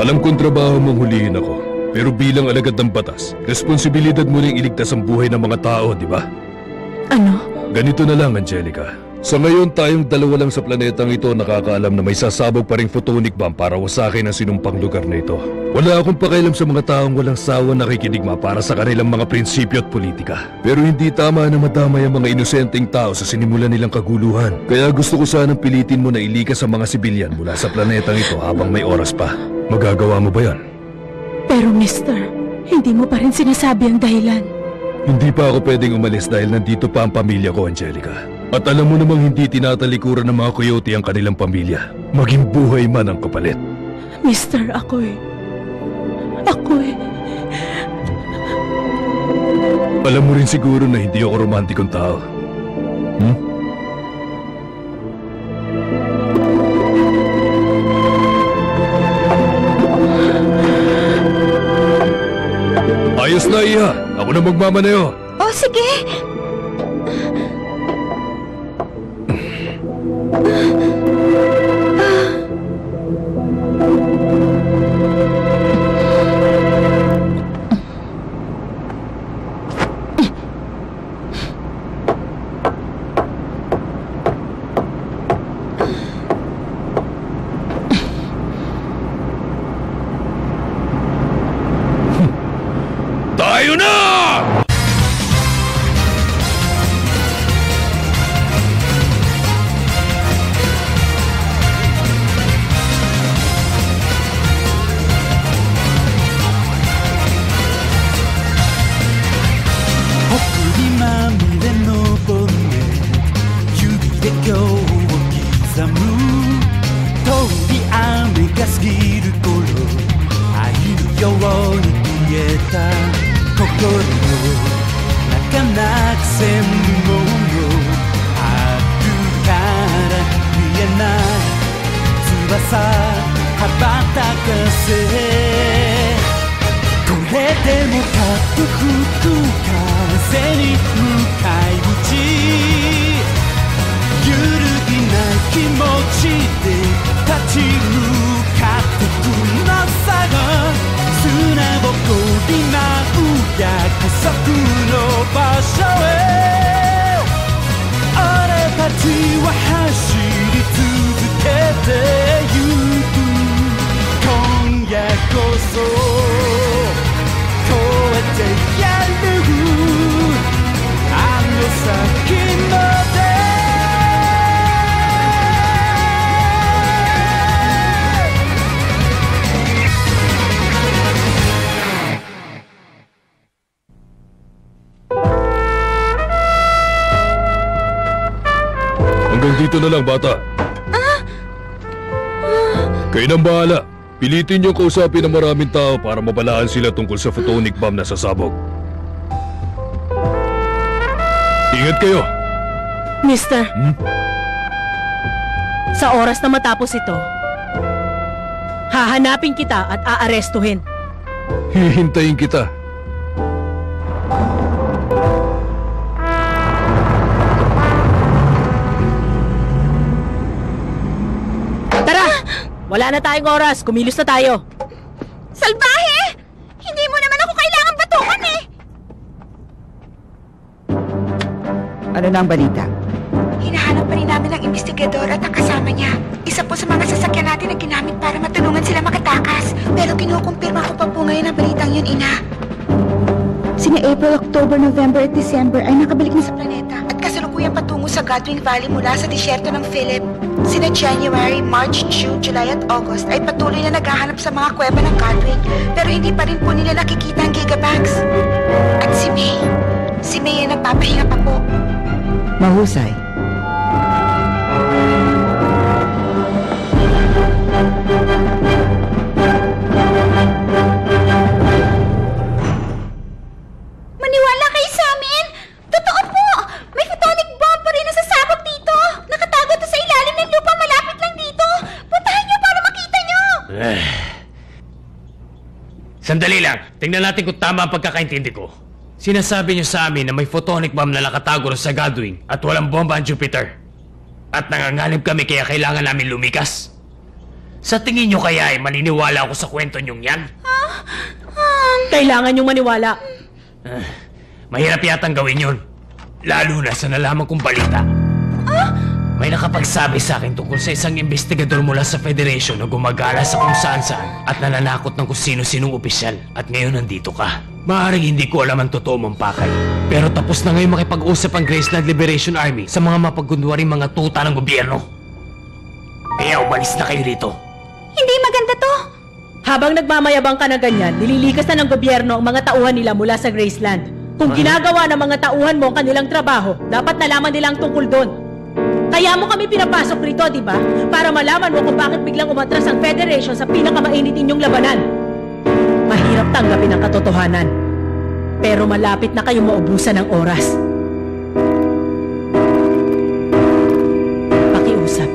Alam kong trabaho mong hulihin ako. Pero bilang alagad ng batas, responsibilidad mo ring iligtas ang buhay ng mga tao, di ba? Ano? Ganito na lang, Angelica. Sa ngayon, tayong dalawa lang sa planetang ito nakakaalam na may sasabog pa ring photonic bomb para wasakin ang sinumpang lugar na ito. Wala akong pakialam sa mga taong walang sawa nakikinigma para sa kanilang mga prinsipyo at politika. Pero hindi tama na madamay ang mga inosenteng tao sa sinimulan nilang kaguluhan. Kaya gusto ko sanang pilitin mo na ilikas ang mga sibilyan mula sa planetang ito habang may oras pa. Magagawa mo ba yan? Pero mister, hindi mo pa rin sinasabi ang dahilan. Hindi pa ako pwedeng umalis dahil nandito pa ang pamilya ko, Angelica. At alam mo namang hindi tinatalikuran ng mga coyote ang kanilang pamilya. Maging buhay man ang kapalit. Mister, ako'y... Alam mo rin siguro na hindi ako romantikong tao. Ayos na, Iha. Ako na magmamaneho. Oh, sige. Tayo na! Hanggang dito na lang, bata. Kayo nang bahala. Pilitin niyong kausapin ng maraming tao para mabalaan sila tungkol sa photonic bomb na sasabog. Ingat kayo. Mister, sa oras na matapos ito, hahanapin kita at aarestuhin. Hihintayin kita. Wala na tayong oras. Kumilos na tayo. Salbahe! Hindi mo naman ako kailangan batukan eh! Ano na ang balita? Hinahanap pa rin namin ang investigador at ang kasama niya. Isa po sa mga sasakyan natin na ginamit para matulungan sila makatakas. Pero kinukumpirma ko pa po ngayon ang balitang yun, Ina. Sina April, October, November at December ay nakabalik na sa planeta at kasalukuyang patungo sa Godwin Valley mula sa disyerto ng Philip. Sina January, March, June, July at August ay patuloy na naghahanap sa mga kuweba ng Godwin pero hindi pa rin po nila nakikita ang gigabanks. At si May ay nagpapahinga pa po. Mahusay. Maniwala kayo sa amin! Totoo po! May photonic bomb pa rin na sasabog dito! Nakatago to sa ilalim ng lupa malapit lang dito! Puntahan niyo para makita niyo! Sandali lang. Tingnan natin kung tama ang pagkakaintindi ko. Sinasabi niyo sa amin na may photonic bomb na nakatago sa Godwin at walang bomba ang Jupiter. At nanganganib kami kaya kailangan namin lumikas. Sa tingin nyo kaya ay maniniwala ako sa kwento nyong yan? Kailangan yung maniwala. Mahirap yatang gawin yun. Lalo na sa nalaman kong balita. May nakapagsabi sa akin tungkol sa isang investigador mula sa Federation na gumagala sa kung saan-saan at nananakot ng kung sino-sinong opisyal. At ngayon nandito ka. Maaaring hindi ko alam ang totoo mong pakay. Pero tapos na ngayon makipag-usap ang Graceland Liberation Army sa mga mapagkunwaring mga tuta ng gobyerno. Kaya umalis na kayo rito. Hindi maganda to. Habang nagmamayabang ka na ganyan, nililikas na ng gobyerno ang mga tauhan nila mula sa Graceland. Kung ginagawa ng mga tauhan mo ang kanilang trabaho, dapat nalaman nila ang tungkol doon. Kaya mo kami pinapasok rito, di ba? Para malaman mo kung bakit biglang umatras ang Federation sa pinakamainit inyong labanan. Mahirap tanggapin ang katotohanan. Pero malapit na kayong maubusan ng oras. Pakiusap.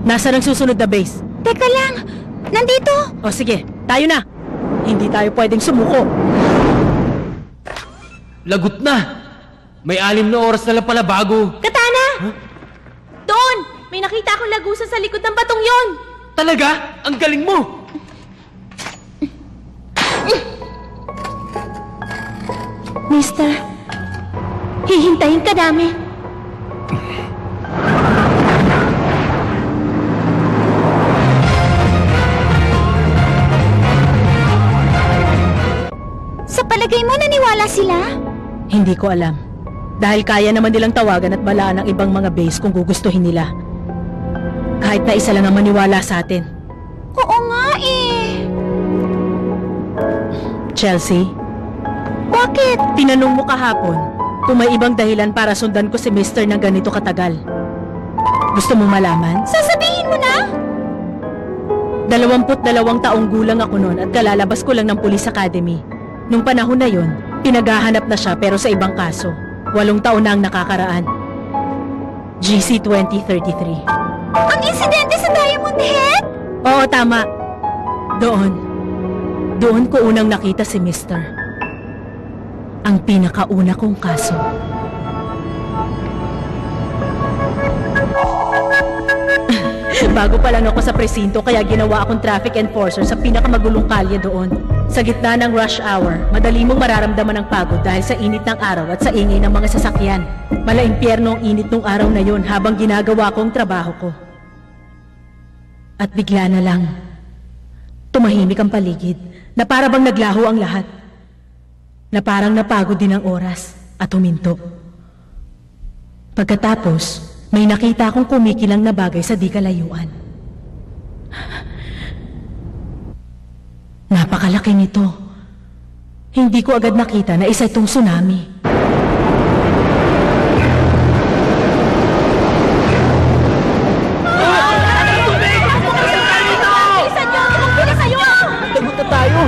Nasaan ang susunod na base? Teka lang, nandito. O sige, tayo na. Hindi tayo pwedeng sumuko. Lagot na! May 6 na oras na lang pala bago. Katana! Doon! May nakita akong lagusan sa likod ng batong yon. Talaga? Ang galing mo! Mister, hihintayin ka namin. Sa palagay mo, naniwala sila? Hindi ko alam. Dahil kaya naman nilang tawagan at balaan ang ibang mga base kung gugustuhin nila. Kahit na isa lang ang maniwala sa atin. Oo nga eh. Chelsea, Bakit? tinanong mo kahapon kung may ibang dahilan para sundan ko si Mr. ng ganito katagal. Gusto mong malaman? Sasabihin mo na? 22 taong gulang ako noon at kalalabas ko lang ng Police Academy. Nung panahon na yon, pinaghahanap na siya pero sa ibang kaso. 8 taon na ang nakakaraan. GC 2033. Ang insidente sa Diamond Head? Oo, tama. Doon ko unang nakita si Mr. Ang pinakauna kong kaso. Bago pa lang ako sa presinto kaya ginawa akong traffic enforcer sa pinakamagulong kalye doon. Sa gitna ng rush hour, madali mong mararamdaman ang pagod dahil sa init ng araw at sa ingay ng mga sasakyan. Malaimpyerno ang init nung araw na yon habang ginagawa ko ang trabaho ko. At bigla na lang, tumahimik ang paligid na para bang naglaho ang lahat. Na parang napagod din ang oras at huminto. Pagkatapos, may nakita akong kumikilang na bagay sa di kalayuan. Napakalaki nito. Hindi ko agad nakita na isa itong tsunami. Lagot na tayo!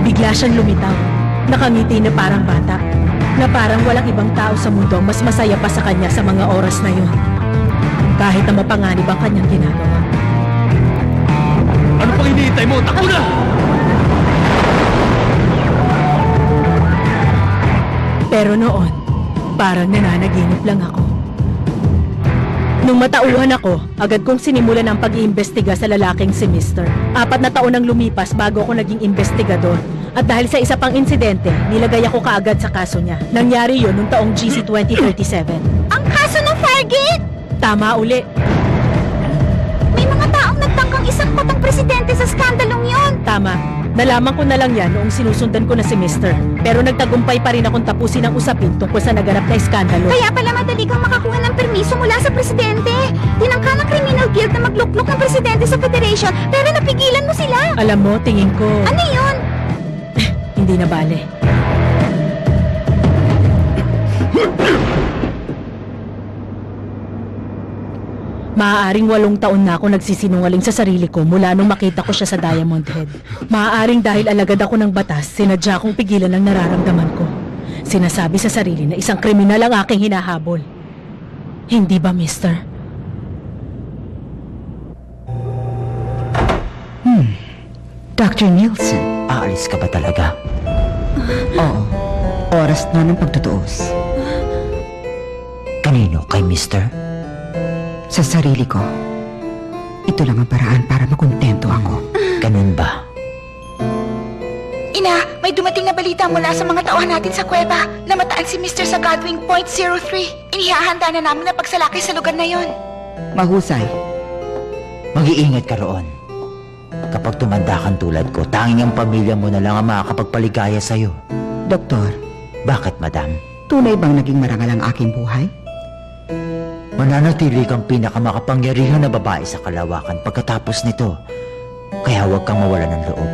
Bigla siyang lumitaw. Nakangiti na parang bata. Na parang walang ibang tao sa mundo ang mas masaya pa sa kanya sa mga oras na yun. Kahit na mapanganib ang kanyang ginagawa. Ano pang hinihintay mo? Takbo na! Pero noon, parang nananaginip lang ako. Nung matauhan ako, agad kong sinimulan ang pag-iimbestiga sa lalaking si Mr. 4 na taon ang lumipas bago ako naging investigador. At dahil sa isa pang insidente, nilagay ako kaagad sa kaso niya. Nangyari yun noong taong GC 2037. Ang kaso ng Fargate! Tama uli. May mga taong nagtangkang isang patang presidente sa skandalong yon. Tama. Nalaman ko na lang yan noong sinusundan ko na si Mr. Pero nagtagumpay pa rin akong tapusin ang usapin tungkol sa naganap na iskandalo. Kaya pala madali kang makakuha ng permiso mula sa presidente. Tinangka ng criminal guild na magluklok ng presidente sa Federation, pero napigilan mo sila. Alam mo, tingin ko... Ano yun? Hindi na bale. Maaaring 8 taon na ako nagsisinungaling sa sarili ko mula nung makita ko siya sa Diamond Head. Maaaring dahil alagad ako ng batas, sinadya kong pigilan ang nararamdaman ko. Sinasabi sa sarili na isang kriminal ang aking hinahabol. Hindi ba, mister? Dr. Nielsen. Aalis ka ba talaga? Oo. Oras na ng pagtutuos. Kanino? Kay Mister? Sa sarili ko. Ito lang ang paraan para makontento ako. Ganun ba? Ina, may dumating na balita mula sa mga tauhan natin sa kuweba. Namataan si Mr. sa Godwing Point 03. Inihahanda na namin na pagsalakay sa lugar na yon. Mahusay. Mag-iingat ka roon. Kapag tumanda kang tulad ko, tanging ang pamilya mo na lang ang makakapagpaligaya sa'yo. Doktor, Bakit, madam? tunay bang naging marangal ang aking buhay? Mananatili kang pinakamakapangyarihan na babae sa kalawakan pagkatapos nito. Kaya huwag kang mawala ng loob.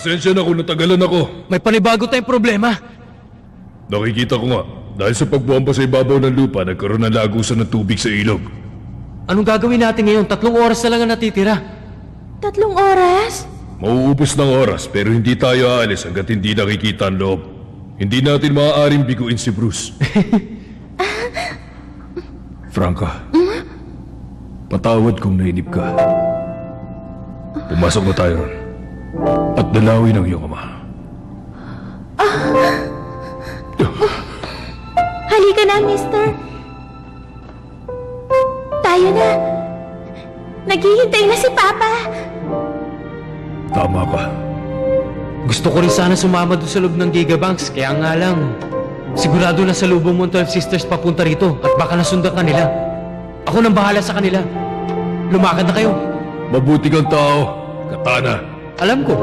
Pasensya na kung natagalan ako. May panibago tayong problema. Nakikita ko nga, dahil sa pagbuwamba sa ibabaw ng lupa, nagkaroon ng lagusan ng tubig sa ilog. Anong gagawin natin ngayon? 3 oras na lang ang natitira. 3 oras? Mauubos ng oras pero hindi tayo aalis hanggat hindi nakikita ang loob. Hindi natin maaaring biguin si Bruce. Franca, patawad kung nainip ka. Pumasok na tayo ron. At dalawin ang iyong ama. Halika na, mister. Tayo na. Naghihintay na si Papa. Tama ka. Gusto ko rin sana sumama doon sa loob ng Gigabanks, kaya nga lang, sigurado na sa lubong mo 12 sisters papunta rito at baka nasundan ka nila. Ako nang bahala sa kanila. Lumakad na kayo. Mabuti kang tao, Katana. Alam ko.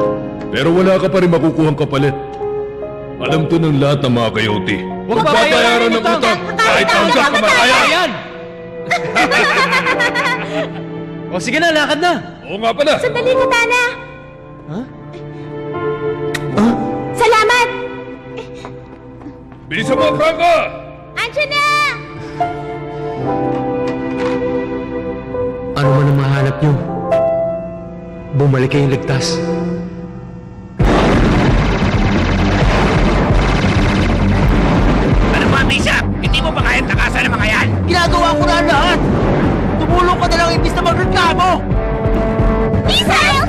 Pero wala ka pa rin makukuhang kapalit. Alam to ng lahat ng mga kayote. Huwag babayaran ng utang kahit hanggang kamatayan! Ayan! O sige na, lakad na. Oo nga pala. Sandali, Katana. Ha? Salamat! Bilisan mo, Franca! Andiyan na! Ano man ang mahanap nyo? Bumalik kayong ligtas. Ano ba, Bishop? Hindi mo ba kayang takasan ng mga yan? Ginagawa ko na ang lahat! Tumulong ka na lang imbis na magreklamo! Misael!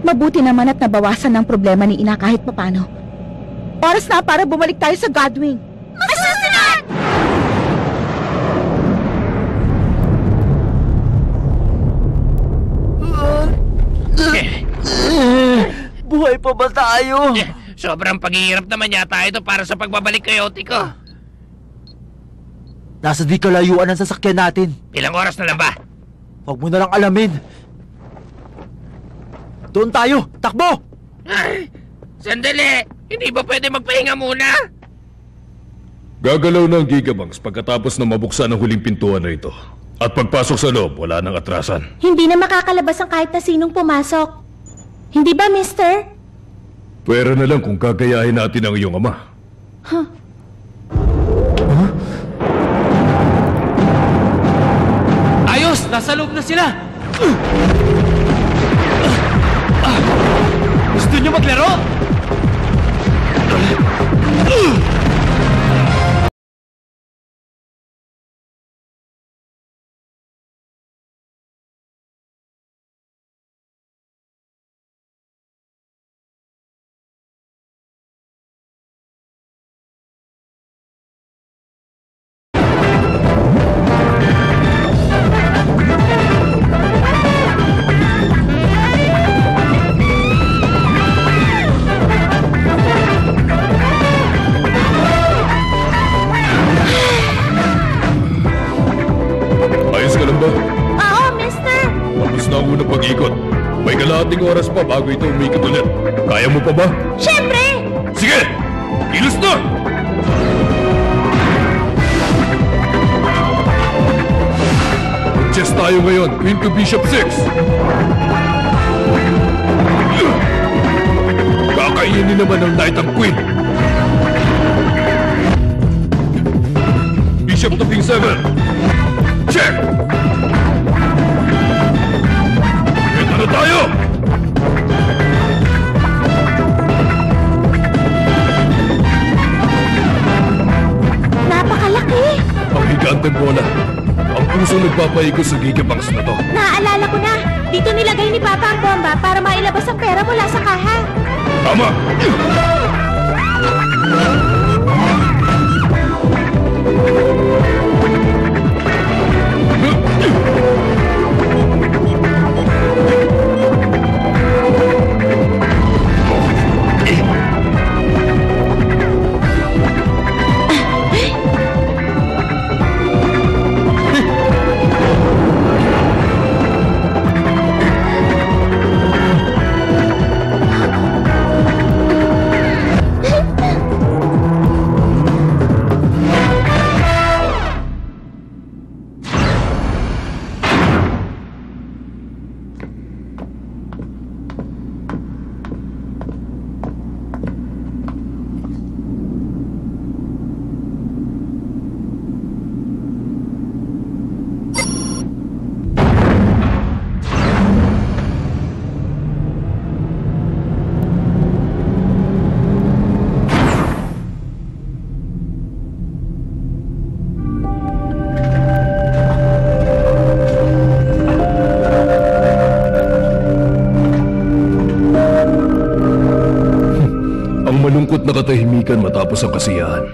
Mabuti naman at nabawasan ng problema ni Ina kahit papano. Oras na para bumalik tayo sa Godwing. Masusunod! Buhay pa ba tayo? Sobrang paghihirap naman yata ito para sa pagbabalik kay Otiko. Nasa di kalayuan ang sasakyan natin. Ilang oras na lang ba? Huwag mo na lang alamin. Doon tayo! Takbo! Ay, sandali! Hindi ba pwede magpahinga muna? Gagalaw ng Gigabanks pagkatapos na mabuksan ang huling pintuan na ito. At pagpasok sa loob, wala nang atrasan. Hindi na makakalabas ang kahit na sinong pumasok. Hindi ba, mister? Pwera na lang kung gagayahin natin ang iyong ama. Ayos! Nasa loob na sila! Gusto niyo maglaro? Ayos ka lang ba? Oo, mister! Tapos na ang unang pag-ikot. May kalahating oras pa bago ito umikot ulit. Kaya mo pa ba? Siyempre! Sige! Kilos na! Mag-chess tayo ngayon. Queen to Bishop 6. Kakainin naman ng knight ang queen. Bishop to King 7. Check! Ito na tayo! Napakalaki! Ang higanteng bola. Ang puso nagpapaikot sa gigabanks na to. Naaalala ko na! Dito nilagay ni Papa ang bomba para mailabas ang pera mula sa kaha. Tama! Malungkot na katahimikan matapos ang kasiyahan.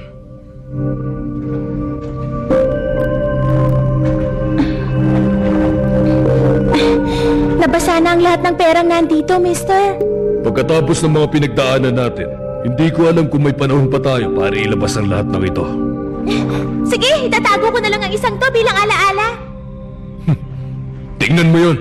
Nabasa na ang lahat ng perang nandito, mister. Pagkatapos ng mga pinagdaanan natin, hindi ko alam kung may panahon pa tayo para ilabas ang lahat ng ito. Sige, itatago ko na lang ang isang to bilang alaala. Tingnan mo yun.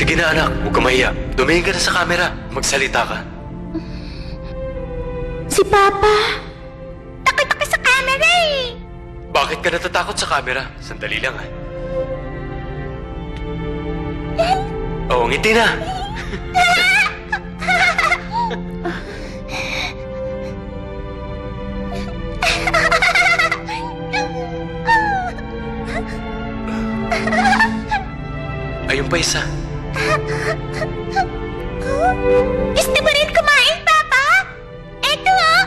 Sige na anak, huwag ka mahiya. Dumingin ka na sa camera. Magsalita ka. Si Papa. Takot ako sa camera eh. Bakit ka natatakot sa camera? Sandali lang ah. Oo, ngiti na. Ayun pa isa. Gusto mo rin kumain, Papa? Eto oh!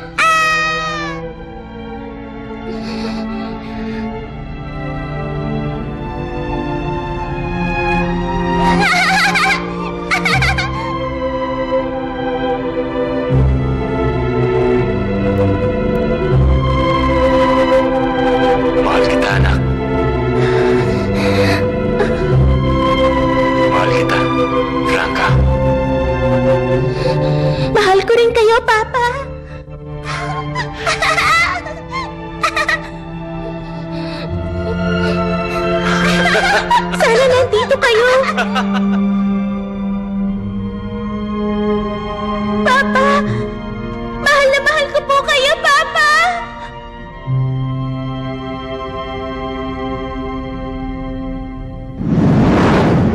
Mahal kita, anak. Mahal kita, Franca. Mahal ko rin kayo, Papa. nandito kayo! Papa! Mahal na mahal ko po kayo, Papa!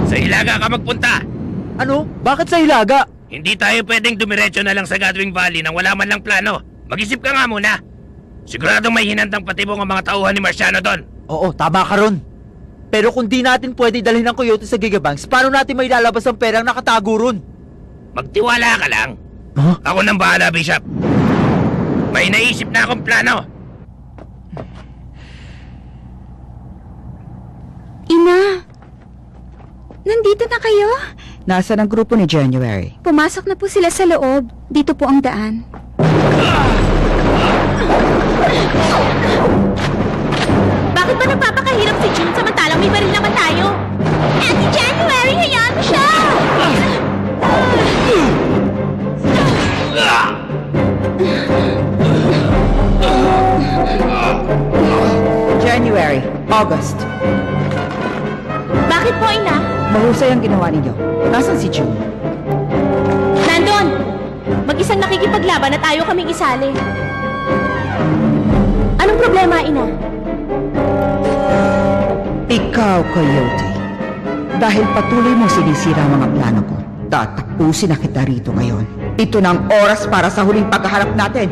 Sa Hilaga ka magpunta. Ano? Bakit sa Hilaga? Hindi tayo pwedeng dumiretso na lang sa Godwing Valley nang wala man lang plano. Mag-isip ka nga muna. Siguradong may hinandang patibong ang mga tauhan ni Marciano doon. Oo, tama ka ron. Pero kung di natin pwede dalhin ang Coyote sa Gigabanks, paano natin may lalabas ang perang nakatago ron? Magtiwala ka lang. Huh? Ako nang bahala, Bishop. May naisip na akong plano. Ina! Nandito na kayo? Nasaan ang grupo ni January? Pumasok na po sila sa loob. Dito po ang daan. Bakit ba nagpapakahirap si June samantalang may baril naman tayo? Ate January, hayaan mo siya! January, August. Bakit po, ina? Mahusay ang ginawa ninyo. Nasaan si June? Nandun! Mag-isang nakikipaglaban at ayaw kaming isali. Anong problema, ina? Ikaw, Coyote. Dahil patuloy mong sinisira ang mga plano ko, tatapusin na kita rito ngayon. Ito na ang oras para sa huling paghahanap natin.